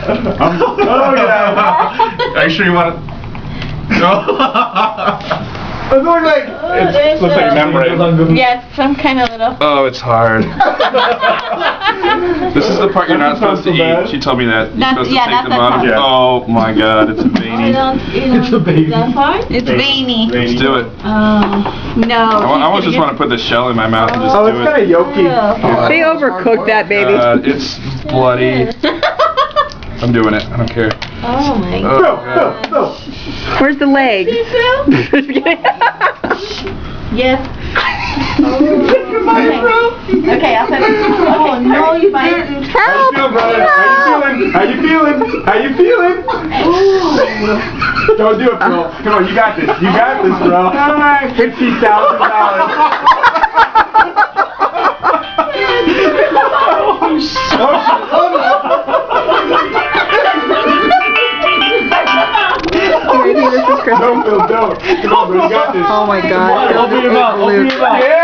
Oh yeah. Are you sure you want to? It looks like It looks like membrane. Yes, some kind of little. Oh, it's hard. This is the part you're not supposed to eat. She told me that. You're supposed to take them out. Yeah. Oh my God, it's veiny. It's a baby. That part? It's veiny. Let's do it. No. I almost just want to put the shell in my mouth and just Oh, do it's kind it. of yolky. They overcooked that baby. It's bloody. I'm doing it. I don't care. Oh my Oh, No, God. no, no. Where's the leg? Yes. Okay, I'll put it. Oh no, you didn't. How you feeling, brother? How you feeling? How you feeling? Don't do it, bro. Come on, you got this. You got this, bro. $50,000. Maybe this is Christmas. Don't, Phil, don't. Come on, bro. You got this. Oh my God. Open your mouth. Open your mouth. Yeah.